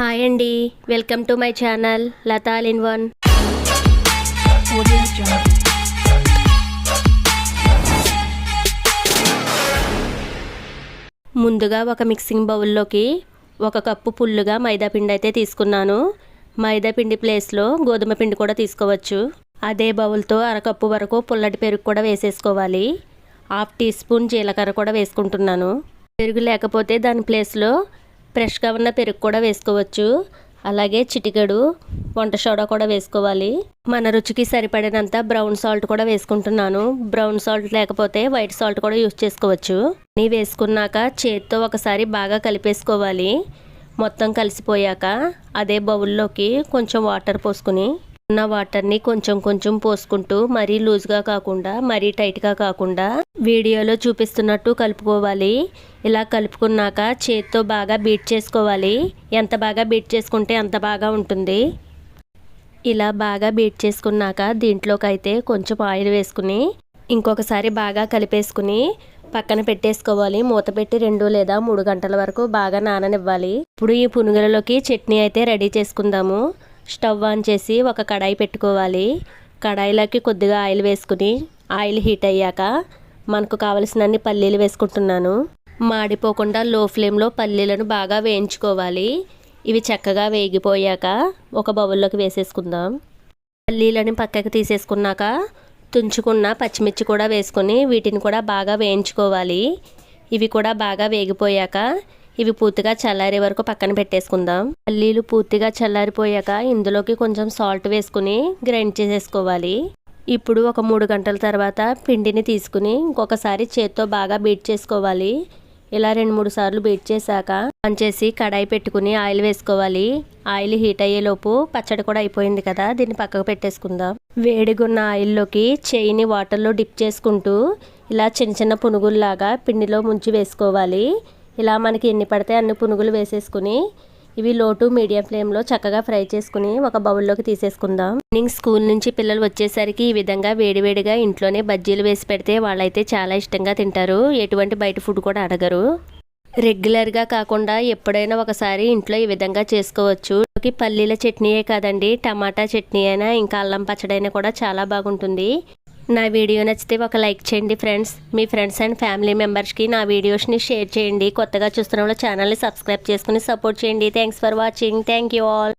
Hi అండి, welcome to my channel Latha all in one. ముందుగా ఒక మిక్సింగ్ బౌల్లోకి 1 కప్పు ఫుల్లుగా మైదా పిండి అయితే తీసుకున్నాను. మైదా పిండి ప్లేస్లో గోధుమ పిండి కూడా తీసుకోవచ్చు. అదే బౌల్తో 1/2 కప్పు వరకు పుల్లటి పెరుగు కూడా వేసేసుకోవాలి. 1/2 టీ స్పూన్ జీలకర్ర కూడా వేసుకుంటున్నాను. పెరుగు లేకపోతే దాని ప్లేస్లో ఫ్రెష్గా ఉన్న పెరుగు కూడా వేసుకోవచ్చు. అలాగే చిటికెడు వంట సోడా కూడా వేసుకోవాలి. మన రుచికి సరిపడినంత బ్రౌన్ సాల్ట్ కూడా వేసుకుంటున్నాను. బ్రౌన్ సాల్ట్ లేకపోతే వైట్ సాల్ట్ కూడా యూజ్ చేసుకోవచ్చు. అన్నీ వేసుకున్నాక చేత్తో ఒకసారి బాగా కలిపేసుకోవాలి. మొత్తం కలిసిపోయాక అదే బౌల్లోకి కొంచెం వాటర్ పోసుకుని ఉన్న వాటర్ని కొంచెం కొంచెం పోసుకుంటూ మరీ లూజ్గా కాకుండా మరీ టైట్గా కాకుండా వీడియోలో చూపిస్తున్నట్టు కలుపుకోవాలి. ఇలా కలుపుకున్నాక చేత్తో బాగా బీట్ చేసుకోవాలి. ఎంత బాగా బీట్ చేసుకుంటే అంత బాగా ఉంటుంది. ఇలా బాగా బీట్ చేసుకున్నాక దీంట్లోకి అయితే కొంచెం ఆయిల్ వేసుకుని ఇంకొకసారి బాగా కలిపేసుకుని పక్కన పెట్టేసుకోవాలి. మూత పెట్టి 2 లేదా 3 గంటల వరకు బాగా నాననివ్వాలి. ఇప్పుడు ఈ పునుగులలోకి చట్నీ అయితే రెడీ చేసుకుందాము. స్టవ్ ఆన్ చేసి ఒక కడాయి పెట్టుకోవాలి. కడాయిలోకి కొద్దిగా ఆయిల్ వేసుకుని ఆయిల్ హీట్ అయ్యాక మనకు కావలసినన్ని పల్లీలు వేసుకుంటున్నాను. మాడిపోకుండా లో ఫ్లేమ్లో పల్లీలను బాగా వేయించుకోవాలి. ఇవి చక్కగా వేగిపోయాక ఒక బౌల్లోకి వేసేసుకుందాం. పల్లీలను పక్కకి తీసేసుకున్నాక తుంచుకున్న పచ్చిమిర్చి కూడా వేసుకొని వీటిని కూడా బాగా వేయించుకోవాలి. ఇవి కూడా బాగా వేగిపోయాక ఇవి పూర్తిగా చల్లారే వరకు పక్కన పెట్టేసుకుందాం. పల్లీలు పూర్తిగా చల్లారిపోయాక ఇందులోకి కొంచెం సాల్ట్ వేసుకుని గ్రైండ్ చేసేసుకోవాలి. ఇప్పుడు ఒక 3 గంటల తర్వాత పిండిని తీసుకుని ఇంకొకసారి చేత్తో బాగా బీట్ చేసుకోవాలి. ఇలా 2-3 సార్లు బీట్ చేశాక ఆన్ చేసి కడాయి పెట్టుకుని ఆయిల్ వేసుకోవాలి. ఆయిల్ హీట్ అయ్యేలోపు పచ్చడి కూడా అయిపోయింది కదా, దీన్ని పక్కకు పెట్టేసుకుందాం. వేడిగున్న ఆయిల్లోకి చేయిని వాటర్లో డిప్ చేసుకుంటూ ఇలా చిన్న చిన్న పునుగుల్లాగా పిండిలో ముంచి వేసుకోవాలి. ఇలా మనకి ఎన్ని పడితే అన్ని పునుగులు వేసేసుకుని ఇవి లో టు మీడియం ఫ్లేమ్లో చక్కగా ఫ్రై చేసుకుని ఒక బౌల్లోకి తీసేసుకుందాం. ఈవినింగ్ స్కూల్ నుంచి పిల్లలు వచ్చేసరికి ఈ విధంగా వేడివేడిగా ఇంట్లోనే బజ్జీలు వేసి పెడితే వాళ్ళైతే చాలా ఇష్టంగా తింటారు. ఎటువంటి బయట ఫుడ్ కూడా అడగరు. రెగ్యులర్గా కాకుండా ఎప్పుడైనా ఒకసారి ఇంట్లో ఈ విధంగా చేసుకోవచ్చు. పల్లీల చట్నీయే కాదండి, టమాటా చట్నీ అయినా ఇంకా అల్లం పచ్చడి అయినా కూడా చాలా బాగుంటుంది. నా వీడియో నచ్చితే ఒక లైక్ చేయండి friends. Me friends and family మెంబర్స్కి నా వీడియోస్ని షేర్ చేయండి. కొత్తగా చూస్తున్న వాళ్ళు ఛానల్ని సబ్స్క్రైబ్ చేసుకుని సపోర్ట్ చేయండి. Thanks for watching. Thank you all.